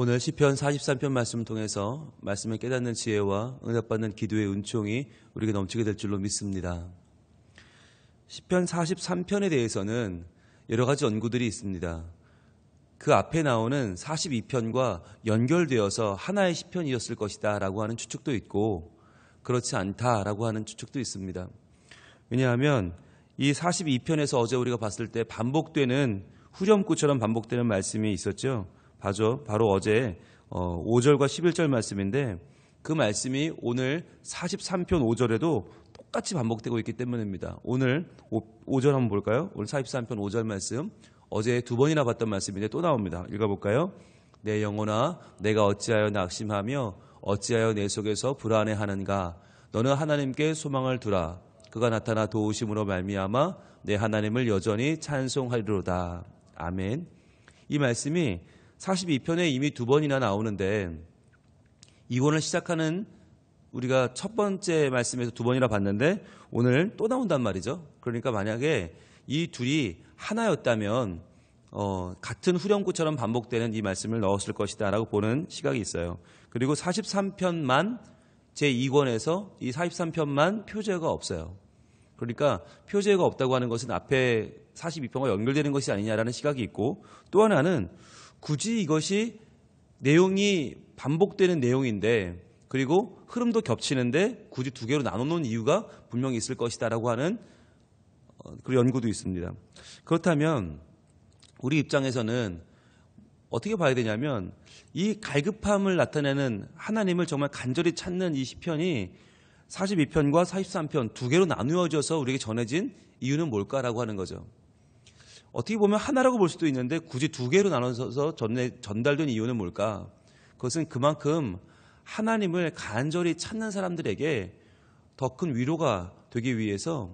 오늘 시편 43편 말씀을 통해서 말씀을 깨닫는 지혜와 응답받는 기도의 은총이 우리에게 넘치게 될 줄로 믿습니다. 시편 43편에 대해서는 여러 가지 연구들이 있습니다. 그 앞에 나오는 42편과 연결되어서 하나의 시편이었을 것이다 라고 하는 추측도 있고 그렇지 않다라고 하는 추측도 있습니다. 왜냐하면 이 42편에서 어제 우리가 봤을 때 반복되는 후렴구처럼 반복되는 말씀이 있었죠. 바로 어제 5절과 11절 말씀인데 그 말씀이 오늘 43편 5절에도 똑같이 반복되고 있기 때문입니다. 오늘 5절 한번 볼까요? 오늘 43편 5절 말씀 어제 두 번이나 봤던 말씀인데 또 나옵니다. 읽어볼까요? 내 영혼아 내가 어찌하여 낙심하며 어찌하여 내 속에서 불안해하는가. 너는 하나님께 소망을 두라. 그가 나타나 도우심으로 말미암아 내 하나님을 여전히 찬송하리로다. 아멘. 이 말씀이 42편에 이미 두 번이나 나오는데 이권을 시작하는 우리가 첫 번째 말씀에서 두 번이나 봤는데 오늘 또 나온단 말이죠. 그러니까 만약에 이 둘이 하나였다면 같은 후렴구처럼 반복되는 이 말씀을 넣었을 것이다 라고 보는 시각이 있어요. 그리고 43편만 제2권에서 이 43편만 표제가 없어요. 그러니까 표제가 없다고 하는 것은 앞에 42편과 연결되는 것이 아니냐라는 시각이 있고 또 하나는 굳이 이것이 내용이 반복되는 내용인데 그리고 흐름도 겹치는데 굳이 두 개로 나눠놓은 이유가 분명히 있을 것이다라고 하는 그런 연구도 있습니다. 그렇다면 우리 입장에서는 어떻게 봐야 되냐면 이 갈급함을 나타내는 하나님을 정말 간절히 찾는 이 시편이 42편과 43편 두 개로 나누어져서 우리에게 전해진 이유는 뭘까라고 하는 거죠. 어떻게 보면 하나라고 볼 수도 있는데 굳이 두 개로 나눠서 전달된 이유는 뭘까? 그것은 그만큼 하나님을 간절히 찾는 사람들에게 더 큰 위로가 되기 위해서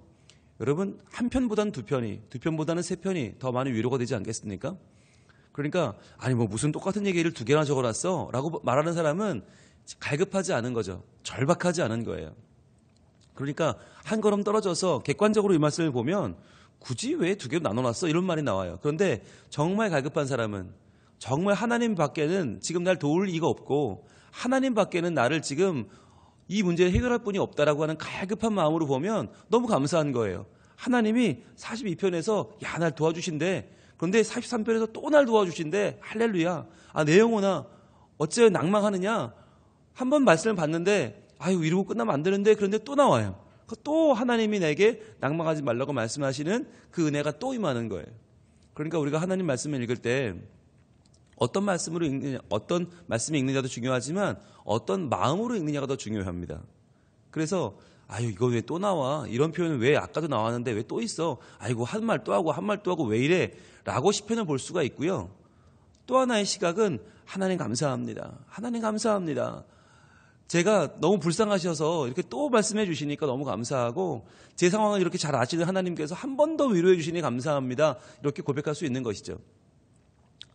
여러분 한 편보다는 두 편보다는 세 편이 더 많은 위로가 되지 않겠습니까? 그러니까 아니 뭐 무슨 똑같은 얘기를 두 개나 적어놨어 라고 말하는 사람은 갈급하지 않은 거죠. 절박하지 않은 거예요. 그러니까 한 걸음 떨어져서 객관적으로 이 말씀을 보면 굳이 왜 두 개로 나눠놨어? 이런 말이 나와요. 그런데 정말 갈급한 사람은 정말 하나님 밖에는 지금 날 도울 이가 없고 하나님 밖에는 나를 지금 이 문제를 해결할 분이 없다라고 하는 갈급한 마음으로 보면 너무 감사한 거예요. 하나님이 42편에서 야, 날 도와주신대. 그런데 43편에서 또 날 도와주신대. 할렐루야. 아, 내 영혼아 어째 낭망하느냐. 한 번 말씀을 봤는데 아유 이러고 끝나면 안 되는데 그런데 또 나와요. 또 하나님이 내게 낭망하지 말라고 말씀하시는 그 은혜가 또 임하는 거예요. 그러니까 우리가 하나님 말씀을 읽을 때 어떤 말씀으로 읽느냐, 어떤 말씀을 읽느냐도 중요하지만 어떤 마음으로 읽느냐가 더 중요합니다. 그래서 아유 이거 왜 또 나와? 이런 표현은 왜 아까도 나왔는데 왜 또 있어? 아이고 한 말 또 하고 한 말 또 하고 왜 이래? 라고 시편을 볼 수가 있고요. 또 하나의 시각은 하나님 감사합니다. 하나님 감사합니다. 제가 너무 불쌍하셔서 이렇게 또 말씀해 주시니까 너무 감사하고 제 상황을 이렇게 잘 아시는 하나님께서 한 번 더 위로해 주시니 감사합니다. 이렇게 고백할 수 있는 것이죠.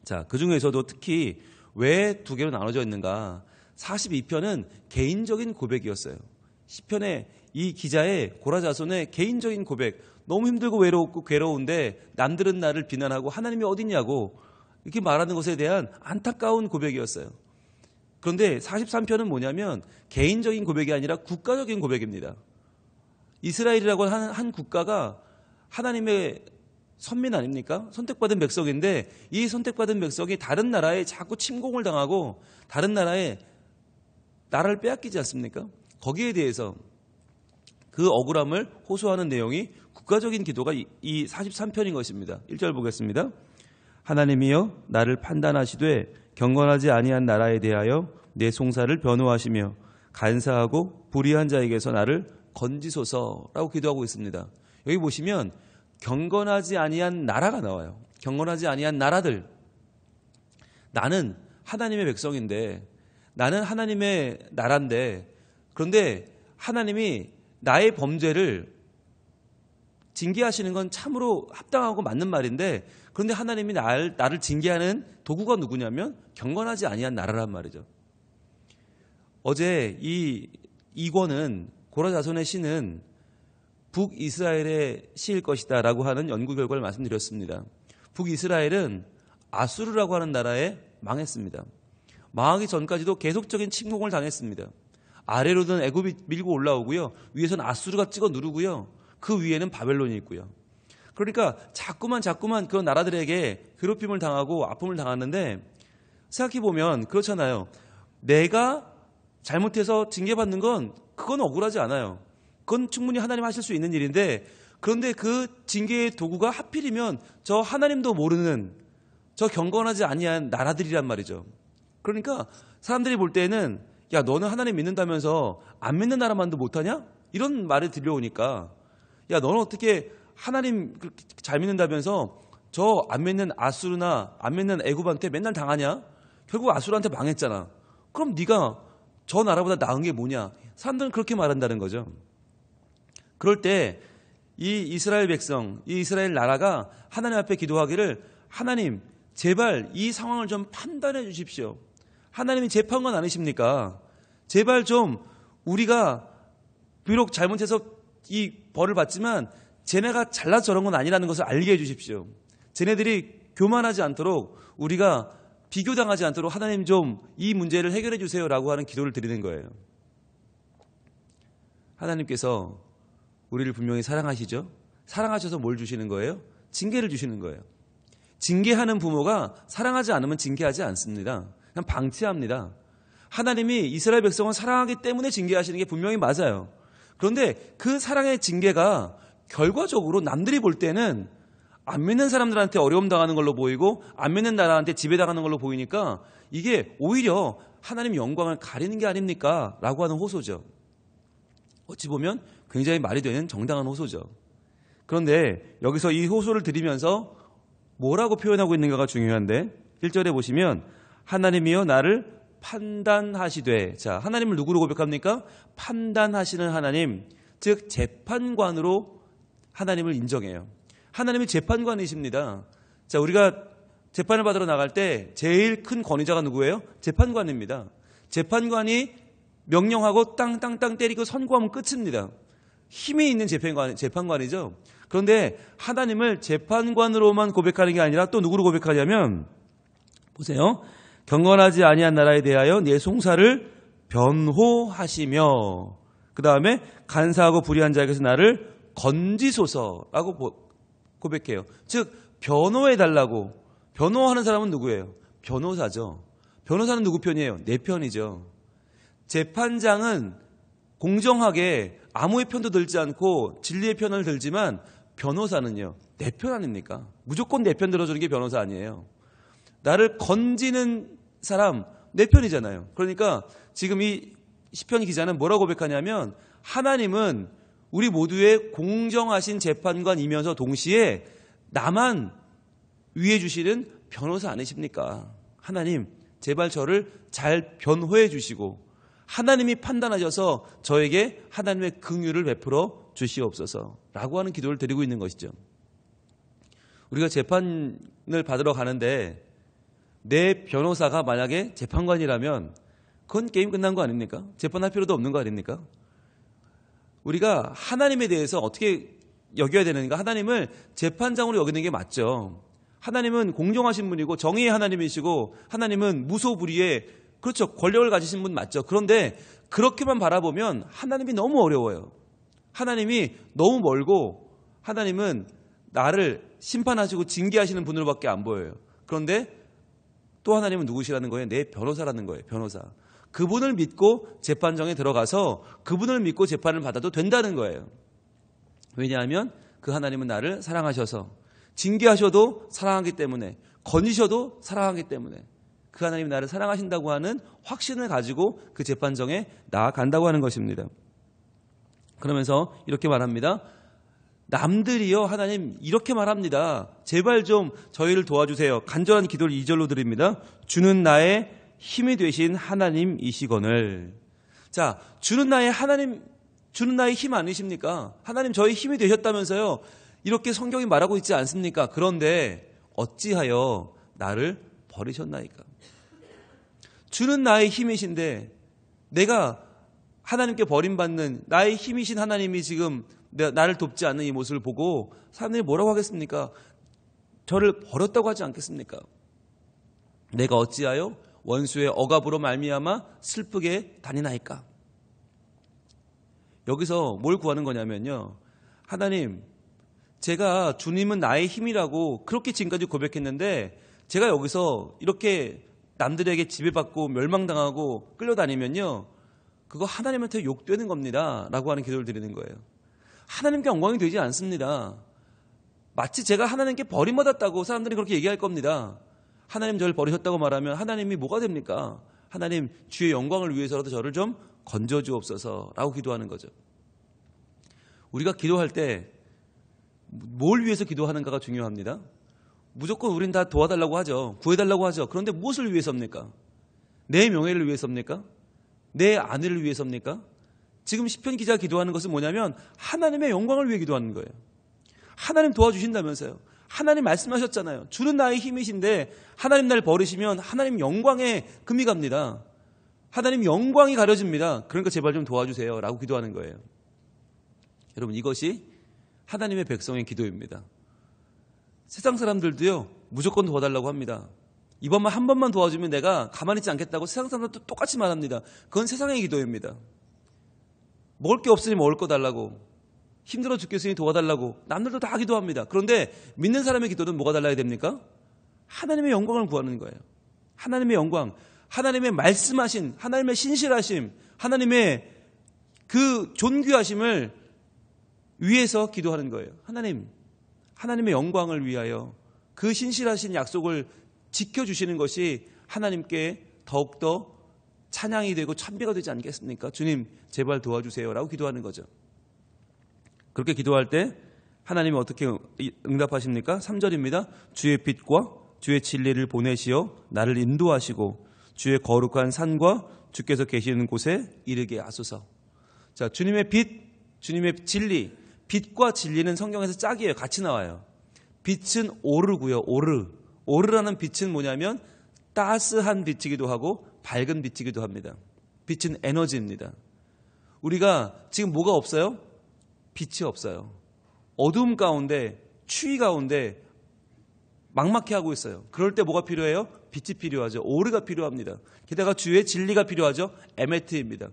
자, 그 중에서도 특히 왜 두 개로 나눠져 있는가? 42편은 개인적인 고백이었어요. 시편의 이 기자의 고라자손의 개인적인 고백. 너무 힘들고 외롭고 괴로운데 남들은 나를 비난하고 하나님이 어딨냐고 이렇게 말하는 것에 대한 안타까운 고백이었어요. 그런데 43편은 뭐냐면 개인적인 고백이 아니라 국가적인 고백입니다. 이스라엘이라고 하는 한 국가가 하나님의 선민 아닙니까? 선택받은 백성인데 이 선택받은 백성이 다른 나라에 자꾸 침공을 당하고 다른 나라에 나라를 빼앗기지 않습니까? 거기에 대해서 그 억울함을 호소하는 내용이 국가적인 기도가 이 43편인 것입니다. 1절 보겠습니다. 하나님이여 나를 판단하시되 경건하지 아니한 나라에 대하여 내 송사를 변호하시며 간사하고 불의한 자에게서 나를 건지소서라고 기도하고 있습니다. 여기 보시면 경건하지 아니한 나라가 나와요. 경건하지 아니한 나라들. 나는 하나님의 백성인데 나는 하나님의 나라인데 그런데 하나님이 나의 범죄를 징계하시는 건 참으로 합당하고 맞는 말인데 그런데 하나님이 나를 징계하는 도구가 누구냐면 경건하지 아니한 나라란 말이죠. 어제 이 이권은 고라자손의 시는 북이스라엘의 시일 것이다 라고 하는 연구 결과를 말씀드렸습니다. 북이스라엘은 아수르라고 하는 나라에 망했습니다. 망하기 전까지도 계속적인 침공을 당했습니다. 아래로는 애굽이 밀고 올라오고요. 위에서는 아수르가 찍어 누르고요. 그 위에는 바벨론이 있고요. 그러니까 자꾸만 그런 나라들에게 괴롭힘을 당하고 아픔을 당하는데 생각해보면 그렇잖아요. 내가 잘못해서 징계받는 건 그건 억울하지 않아요. 그건 충분히 하나님 하실 수 있는 일인데 그런데 그 징계의 도구가 하필이면 저 하나님도 모르는 저 경건하지 아니한 나라들이란 말이죠. 그러니까 사람들이 볼 때는 야 너는 하나님 믿는다면서 안 믿는 나라만도 못하냐? 이런 말이 들려오니까 야 너는 어떻게 하나님 잘 믿는다면서 저 안 믿는 아수르나 안 믿는 애굽한테 맨날 당하냐? 결국 아수르한테 망했잖아. 그럼 네가 저 나라보다 나은 게 뭐냐? 사람들은 그렇게 말한다는 거죠. 그럴 때 이 이스라엘 백성, 이 이스라엘 나라가 하나님 앞에 기도하기를 하나님 제발 이 상황을 좀 판단해 주십시오. 하나님이 재판관 아니십니까? 제발 좀 우리가 비록 잘못해서 이 벌을 받지만 쟤네가 잘나서 저런 건 아니라는 것을 알게 해 주십시오. 쟤네들이 교만하지 않도록 우리가 비교당하지 않도록 하나님 좀 이 문제를 해결해 주세요라고 하는 기도를 드리는 거예요. 하나님께서 우리를 분명히 사랑하시죠? 사랑하셔서 뭘 주시는 거예요? 징계를 주시는 거예요. 징계하는 부모가 사랑하지 않으면 징계하지 않습니다. 그냥 방치합니다. 하나님이 이스라엘 백성을 사랑하기 때문에 징계하시는 게 분명히 맞아요. 그런데 그 사랑의 징계가 결과적으로 남들이 볼 때는 안 믿는 사람들한테 어려움 당하는 걸로 보이고 안 믿는 나라한테 지배당하는 걸로 보이니까 이게 오히려 하나님 영광을 가리는 게 아닙니까? 라고 하는 호소죠. 어찌 보면 굉장히 말이 되는 정당한 호소죠. 그런데 여기서 이 호소를 드리면서 뭐라고 표현하고 있는가가 중요한데 1절에 보시면 하나님이여 나를 판단하시되 자 하나님을 누구로 고백합니까? 판단하시는 하나님 즉 재판관으로 하나님을 인정해요. 하나님이 재판관이십니다. 자 우리가 재판을 받으러 나갈 때 제일 큰 권위자가 누구예요? 재판관입니다. 재판관이 명령하고 땅땅땅 때리고 선고하면 끝입니다. 힘이 있는 재판관이죠. 그런데 하나님을 재판관으로만 고백하는 게 아니라 또 누구로 고백하냐면 보세요. 경건하지 아니한 나라에 대하여 내 송사를 변호하시며 그 다음에 간사하고 불의한 자에게서 나를 건지소서라고 고백해요. 즉 변호해달라고. 변호하는 사람은 누구예요? 변호사죠. 변호사는 누구 편이에요? 내 편이죠. 재판장은 공정하게 아무의 편도 들지 않고 진리의 편을 들지만 변호사는요. 내 편 아닙니까? 무조건 내 편 들어주는 게 변호사 아니에요. 나를 건지는 사람 내 편이잖아요. 그러니까 지금 이 시편 기자는 뭐라고 고백하냐면 하나님은 우리 모두의 공정하신 재판관이면서 동시에 나만 위해 주시는 변호사 아니십니까? 하나님 제발 저를 잘 변호해 주시고 하나님이 판단하셔서 저에게 하나님의 긍휼을 베풀어 주시옵소서라고 하는 기도를 드리고 있는 것이죠. 우리가 재판을 받으러 가는데 내 변호사가 만약에 재판관이라면 그건 게임 끝난 거 아닙니까? 재판할 필요도 없는 거 아닙니까? 우리가 하나님에 대해서 어떻게 여겨야 되는가? 하나님을 재판장으로 여기는 게 맞죠. 하나님은 공정하신 분이고 정의의 하나님이시고 하나님은 무소불위의 그렇죠. 권력을 가지신 분 맞죠. 그런데 그렇게만 바라보면 하나님이 너무 어려워요. 하나님이 너무 멀고 하나님은 나를 심판하시고 징계하시는 분으로밖에 안 보여요. 그런데 또 하나님은 누구시라는 거예요? 내 변호사라는 거예요. 변호사. 그분을 믿고 재판정에 들어가서 그분을 믿고 재판을 받아도 된다는 거예요. 왜냐하면 그 하나님은 나를 사랑하셔서 징계하셔도 사랑하기 때문에 건지셔도 사랑하기 때문에 그 하나님이 나를 사랑하신다고 하는 확신을 가지고 그 재판정에 나아간다고 하는 것입니다. 그러면서 이렇게 말합니다. 남들이요 하나님 이렇게 말합니다. 제발 좀 저희를 도와주세요. 간절한 기도를 2절로 드립니다. 주는 나의 힘이 되신 하나님이시거늘. 자, 주는 나의 힘 아니십니까? 하나님 저희 힘이 되셨다면서요. 이렇게 성경이 말하고 있지 않습니까? 그런데 어찌하여 나를 버리셨나이까? 주는 나의 힘이신데 내가 하나님께 버림받는 나의 힘이신 하나님이 지금 나를 돕지 않는 이 모습을 보고 사람들이 뭐라고 하겠습니까? 저를 버렸다고 하지 않겠습니까? 내가 어찌하여 원수의 억압으로 말미암아 슬프게 다니나이까? 여기서 뭘 구하는 거냐면요, 하나님, 제가 주님은 나의 힘이라고 그렇게 지금까지 고백했는데 제가 여기서 이렇게 남들에게 지배받고 멸망당하고 끌려다니면요, 그거 하나님한테 욕되는 겁니다 라고 하는 기도를 드리는 거예요. 하나님께 영광이 되지 않습니다. 마치 제가 하나님께 버림받았다고 사람들이 그렇게 얘기할 겁니다. 하나님 저를 버리셨다고 말하면 하나님이 뭐가 됩니까? 하나님, 주의 영광을 위해서라도 저를 좀 건져주옵소서 라고 기도하는 거죠. 우리가 기도할 때 뭘 위해서 기도하는가가 중요합니다. 무조건 우린 다 도와달라고 하죠. 구해달라고 하죠. 그런데 무엇을 위해서입니까? 내 명예를 위해서입니까? 내 아내를 위해서입니까? 지금 시편 기자가 기도하는 것은 뭐냐면 하나님의 영광을 위해 기도하는 거예요. 하나님 도와주신다면서요. 하나님 말씀하셨잖아요. 주는 나의 힘이신데 하나님 날 버리시면 하나님 영광에 금이 갑니다. 하나님 영광이 가려집니다. 그러니까 제발 좀 도와주세요 라고 기도하는 거예요. 여러분, 이것이 하나님의 백성의 기도입니다. 세상 사람들도요, 무조건 도와달라고 합니다. 이번만 한 번만 도와주면 내가 가만히 있지 않겠다고 세상 사람들도 똑같이 말합니다. 그건 세상의 기도입니다. 먹을 게 없으니 먹을 거 달라고, 힘들어 죽겠으니 도와달라고 남들도 다 기도합니다. 그런데 믿는 사람의 기도는 뭐가 달라야 됩니까? 하나님의 영광을 구하는 거예요. 하나님의 영광, 하나님의 말씀하신, 하나님의 신실하심, 하나님의 그 존귀하심을 위해서 기도하는 거예요. 하나님, 하나님의 영광을 위하여 그 신실하신 약속을 지켜주시는 것이 하나님께 더욱더 찬양이 되고 찬미가 되지 않겠습니까? 주님, 제발 도와주세요 라고 기도하는 거죠. 그렇게 기도할 때 하나님이 어떻게 응답하십니까? 3절입니다. 주의 빛과 주의 진리를 보내시어 나를 인도하시고 주의 거룩한 산과 주께서 계시는 곳에 이르게 하소서. 자, 주님의 빛, 주님의 진리, 빛과 진리는 성경에서 짝이에요. 같이 나와요. 빛은 오르고요. 오르라는 빛은 뭐냐면 따스한 빛이기도 하고 밝은 빛이기도 합니다. 빛은 에너지입니다. 우리가 지금 뭐가 없어요? 빛이 없어요. 어두움 가운데, 추위 가운데 막막해 하고 있어요. 그럴 때 뭐가 필요해요? 빛이 필요하죠. 오르가 필요합니다. 게다가 주의 진리가 필요하죠. 에메트입니다.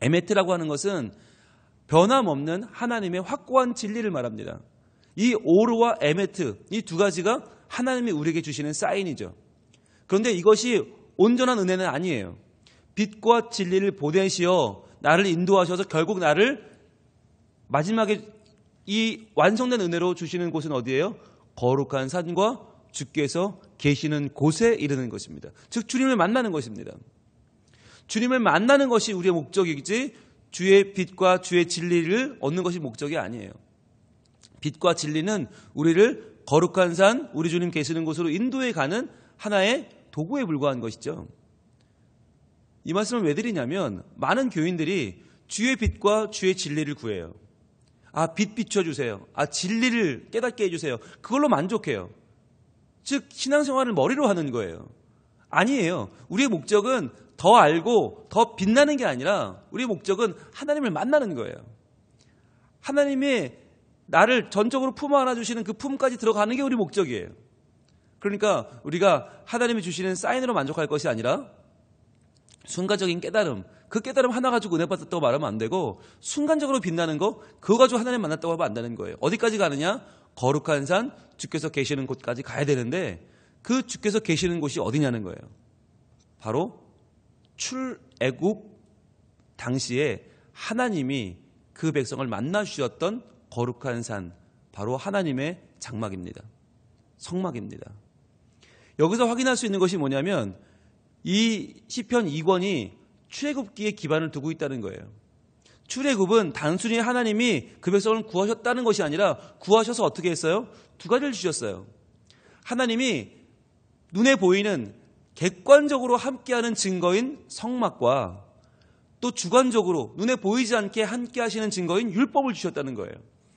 에메트라고 하는 것은 변함없는 하나님의 확고한 진리를 말합니다. 이 오르와 에메트, 이 두 가지가 하나님이 우리에게 주시는 사인이죠. 그런데 이것이 온전한 은혜는 아니에요. 빛과 진리를 보내시어 나를 인도하셔서 결국 나를 마지막에 이 완성된 은혜로 주시는 곳은 어디예요? 거룩한 산과 주께서 계시는 곳에 이르는 것입니다. 즉 주님을 만나는 것입니다. 주님을 만나는 것이 우리의 목적이지 주의 빛과 주의 진리를 얻는 것이 목적이 아니에요. 빛과 진리는 우리를 거룩한 산, 우리 주님 계시는 곳으로 인도해 가는 하나의 도구에 불과한 것이죠. 이 말씀을 왜 드리냐면 많은 교인들이 주의 빛과 주의 진리를 구해요. 아, 빛 비춰주세요. 아, 진리를 깨닫게 해주세요. 그걸로 만족해요. 즉 신앙생활을 머리로 하는 거예요. 아니에요. 우리의 목적은 더 알고 더 빛나는 게 아니라 우리의 목적은 하나님을 만나는 거예요. 하나님이 나를 전적으로 품어 안아주시는 그 품까지 들어가는 게 우리 목적이에요. 그러니까 우리가 하나님이 주시는 사인으로 만족할 것이 아니라 순간적인 깨달음, 그 깨달음 하나 가지고 은혜 받았다고 말하면 안 되고 순간적으로 빛나는 거, 그거 가지고 하나님 만났다고 하면 안 되는 거예요. 어디까지 가느냐? 거룩한 산, 주께서 계시는 곳까지 가야 되는데 그 주께서 계시는 곳이 어디냐는 거예요. 바로 출애굽 당시에 하나님이 그 백성을 만나 주셨던 거룩한 산, 바로 하나님의 장막입니다. 성막입니다. 여기서 확인할 수 있는 것이 뭐냐면 이 시편 2권이 출애굽기에 기반을 두고 있다는 거예요. 출애굽은 단순히 하나님이 그 백성을 구하셨다는 것이 아니라 구하셔서 어떻게 했어요? 두 가지를 주셨어요. 하나님이 눈에 보이는 객관적으로 함께하는 증거인 성막과 또 주관적으로 눈에 보이지 않게 함께 하시는 증거인 율법을 주셨다는 거예요.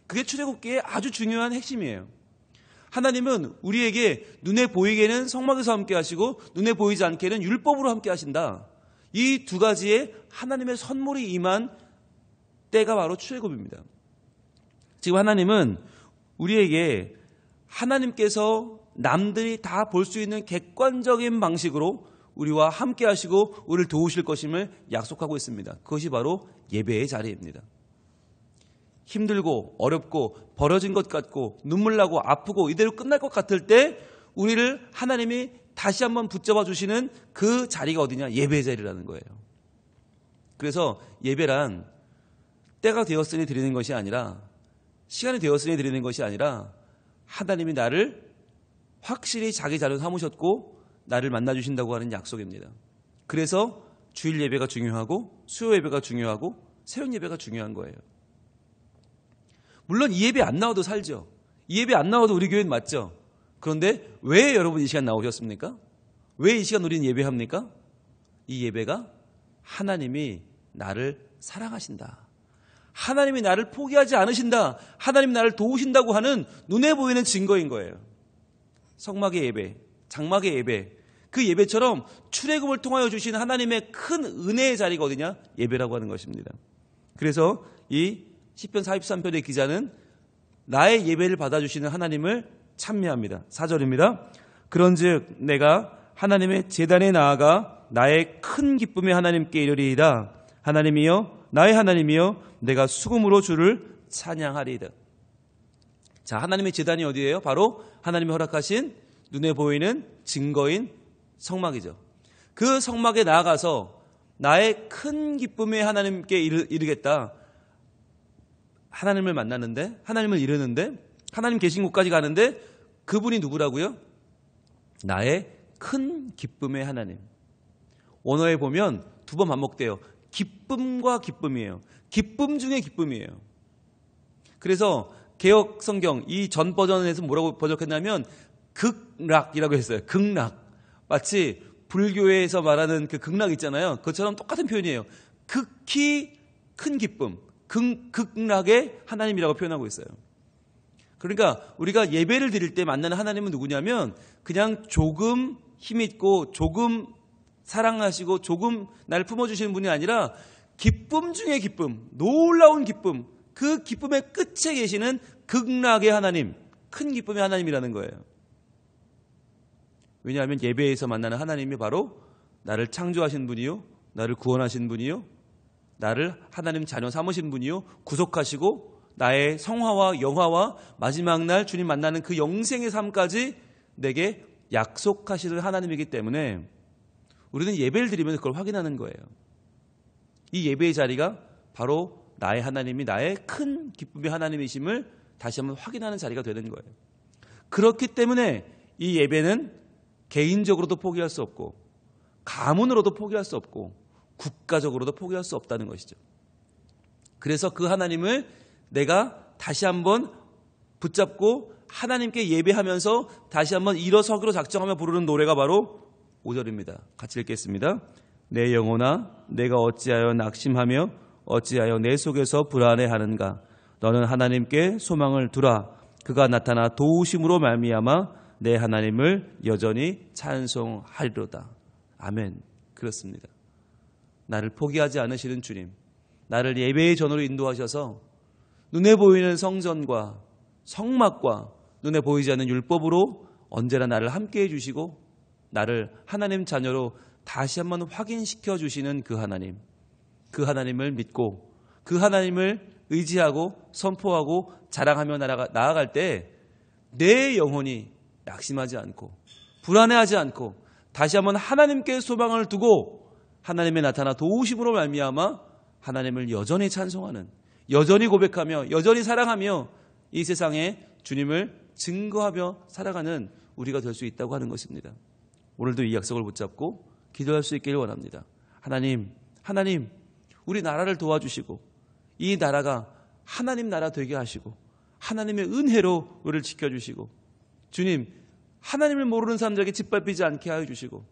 그게 출애굽기의 아주 중요한 핵심이에요. 하나님은 우리에게 눈에 보이게는 성막에서 함께 하시고 눈에 보이지 않게는 율법으로 함께 하신다. 이 두 가지의 하나님의 선물이 임한 때가 바로 출애굽입니다. 지금 하나님은 우리에게 하나님께서 남들이 다 볼 수 있는 객관적인 방식으로 우리와 함께 하시고 우리를 도우실 것임을 약속하고 있습니다. 그것이 바로 예배의 자리입니다. 힘들고 어렵고 버려진 것 같고 눈물 나고 아프고 이대로 끝날 것 같을 때 우리를 하나님이 다시 한번 붙잡아 주시는 그 자리가 어디냐? 예배의 자리라는 거예요. 그래서 예배란 때가 되었으니 드리는 것이 아니라, 시간이 되었으니 드리는 것이 아니라, 하나님이 나를 확실히 자기 자리로 삼으셨고 나를 만나주신다고 하는 약속입니다. 그래서 주일 예배가 중요하고 수요 예배가 중요하고 새벽 예배가 중요한 거예요. 물론 이 예배 안 나와도 살죠. 이 예배 안 나와도 우리 교회는 맞죠. 그런데 왜 여러분 이 시간 나오셨습니까? 왜 이 시간 우리는 예배합니까? 이 예배가 하나님이 나를 사랑하신다, 하나님이 나를 포기하지 않으신다, 하나님이 나를 도우신다고 하는 눈에 보이는 증거인 거예요. 성막의 예배, 장막의 예배, 그 예배처럼 출애굽을 통하여 주신 하나님의 큰 은혜의 자리가 어디냐? 예배라고 하는 것입니다. 그래서 이 시편 43편의 기자는 나의 예배를 받아주시는 하나님을 찬미합니다. 4절입니다. 그런즉 내가 하나님의 제단에 나아가 나의 큰 기쁨의 하나님께 이르리이다. 하나님이여, 나의 하나님이여, 내가 수금으로 주를 찬양하리이다. 자, 하나님의 제단이 어디예요? 바로 하나님이 허락하신 눈에 보이는 증거인 성막이죠. 그 성막에 나아가서 나의 큰 기쁨의 하나님께 이르겠다. 하나님을 만나는데, 하나님을 이르는데, 하나님 계신 곳까지 가는데 그분이 누구라고요? 나의 큰 기쁨의 하나님. 원어에 보면 두 번 반복돼요. 기쁨과 기쁨이에요. 기쁨 중에 기쁨이에요. 그래서 개역 성경 이 전 버전에서 뭐라고 번역했냐면 극락이라고 했어요. 극락. 마치 불교에서 말하는 그 극락 있잖아요. 그것처럼 똑같은 표현이에요. 극히 큰 기쁨, 극락의 하나님이라고 표현하고 있어요. 그러니까 우리가 예배를 드릴 때 만나는 하나님은 누구냐면 그냥 조금 힘있고 조금 사랑하시고 조금 날 품어주시는 분이 아니라 기쁨 중에 기쁨, 놀라운 기쁨, 그 기쁨의 끝에 계시는 극락의 하나님, 큰 기쁨의 하나님이라는 거예요. 왜냐하면 예배에서 만나는 하나님이 바로 나를 창조하신 분이요, 나를 구원하신 분이요, 나를 하나님 자녀 삼으신 분이요, 구속하시고 나의 성화와 영화와 마지막 날 주님 만나는 그 영생의 삶까지 내게 약속하시는 하나님이기 때문에 우리는 예배를 드리면서 그걸 확인하는 거예요. 이 예배의 자리가 바로 나의 하나님이 나의 큰 기쁨의 하나님이심을 다시 한번 확인하는 자리가 되는 거예요. 그렇기 때문에 이 예배는 개인적으로도 포기할 수 없고 가문으로도 포기할 수 없고 국가적으로도 포기할 수 없다는 것이죠. 그래서 그 하나님을 내가 다시 한번 붙잡고 하나님께 예배하면서 다시 한번 일어서기로 작정하며 부르는 노래가 바로 5절입니다. 같이 읽겠습니다. 내 영혼아, 내가 어찌하여 낙심하며 어찌하여 내 속에서 불안해하는가? 너는 하나님께 소망을 두라. 그가 나타나 도우심으로 말미암아 내 하나님을 여전히 찬송하리로다. 아멘. 그렇습니다. 나를 포기하지 않으시는 주님, 나를 예배의 전으로 인도하셔서 눈에 보이는 성전과 성막과 눈에 보이지 않는 율법으로 언제나 나를 함께해 주시고 나를 하나님 자녀로 다시 한번 확인시켜 주시는 그 하나님, 그 하나님을 믿고 그 하나님을 의지하고 선포하고 자랑하며 나아갈 때 내 영혼이 낙심하지 않고 불안해하지 않고 다시 한번 하나님께 소망을 두고 하나님의 나타나 도우심으로 말미암아 하나님을 여전히 찬송하는, 여전히 고백하며 여전히 사랑하며 이 세상에 주님을 증거하며 살아가는 우리가 될 수 있다고 하는 것입니다. 오늘도 이 약속을 붙잡고 기도할 수 있기를 원합니다. 하나님, 우리 나라를 도와주시고 이 나라가 하나님 나라 되게 하시고 하나님의 은혜로 우리를 지켜주시고 주님, 하나님을 모르는 사람들에게 짓밟히지 않게 하여 주시고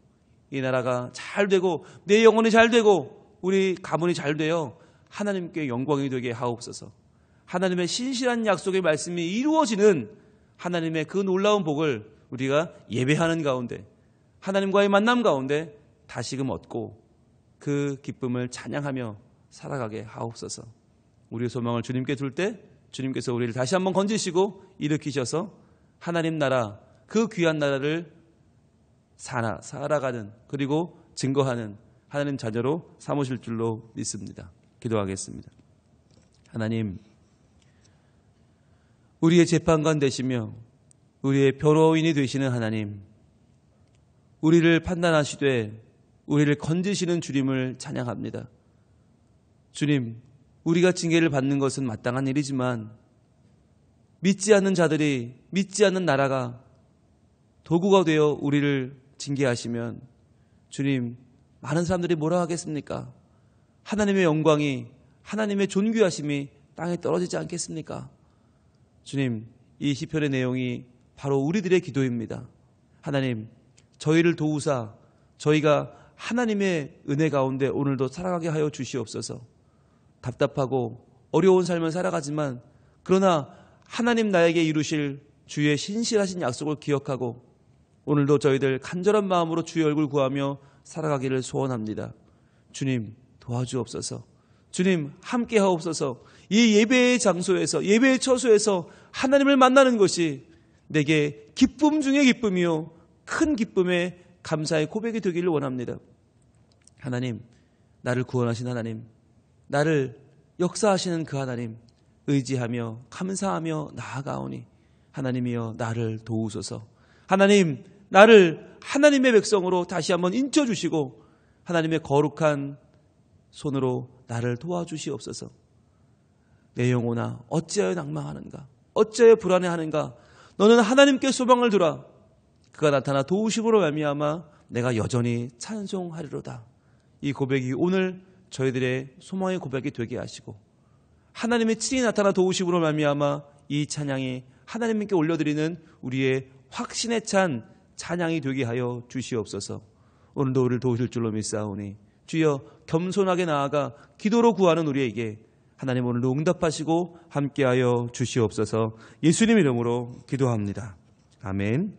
이 나라가 잘 되고 내 영혼이 잘 되고 우리 가문이 잘 되어 하나님께 영광이 되게 하옵소서. 하나님의 신실한 약속의 말씀이 이루어지는 하나님의 그 놀라운 복을 우리가 예배하는 가운데 하나님과의 만남 가운데 다시금 얻고 그 기쁨을 찬양하며 살아가게 하옵소서. 우리의 소망을 주님께 둘 때 주님께서 우리를 다시 한번 건지시고 일으키셔서 하나님 나라, 그 귀한 나라를 살아가는 그리고 증거하는 하나님 자녀로 삼으실 줄로 믿습니다. 기도하겠습니다. 하나님, 우리의 재판관 되시며 우리의 변호인이 되시는 하나님, 우리를 판단하시되 우리를 건지시는 주님을 찬양합니다. 주님, 우리가 징계를 받는 것은 마땅한 일이지만 믿지 않는 자들이, 믿지 않는 나라가 도구가 되어 우리를 징계하시면 주님, 많은 사람들이 뭐라 하겠습니까? 하나님의 영광이, 하나님의 존귀하심이 땅에 떨어지지 않겠습니까? 주님, 이 시편의 내용이 바로 우리들의 기도입니다. 하나님, 저희를 도우사 저희가 하나님의 은혜 가운데 오늘도 살아가게 하여 주시옵소서. 답답하고 어려운 삶을 살아가지만 그러나 하나님 나에게 이루실 주의 신실하신 약속을 기억하고 오늘도 저희들 간절한 마음으로 주의 얼굴 구하며 살아가기를 소원합니다. 주님, 도와주옵소서. 주님, 함께 하옵소서. 이 예배의 장소에서, 예배의 처소에서 하나님을 만나는 것이 내게 기쁨 중의 기쁨이요 큰 기쁨의 감사의 고백이 되기를 원합니다. 하나님, 나를 구원하신 하나님, 나를 역사하시는 그 하나님 의지하며 감사하며 나아가오니 하나님이여 나를 도우소서. 하나님, 나를 하나님의 백성으로 다시 한번 인쳐주시고 하나님의 거룩한 손으로 나를 도와주시옵소서. 내 영혼아 어찌하여 낭망하는가, 어찌하여 불안해하는가. 너는 하나님께 소망을 두라. 그가 나타나 도우심으로 말미암아 내가 여전히 찬송하리로다. 이 고백이 오늘 저희들의 소망의 고백이 되게 하시고 하나님의 친히 나타나 도우심으로 말미암아 이 찬양이 하나님께 올려드리는 우리의 확신에 찬 찬양이 되게 하여 주시옵소서. 오늘도 우리를 도우실 줄로 믿사오니 주여 겸손하게 나아가 기도로 구하는 우리에게 하나님 오늘도 응답하시고 함께하여 주시옵소서. 예수님 이름으로 기도합니다. 아멘.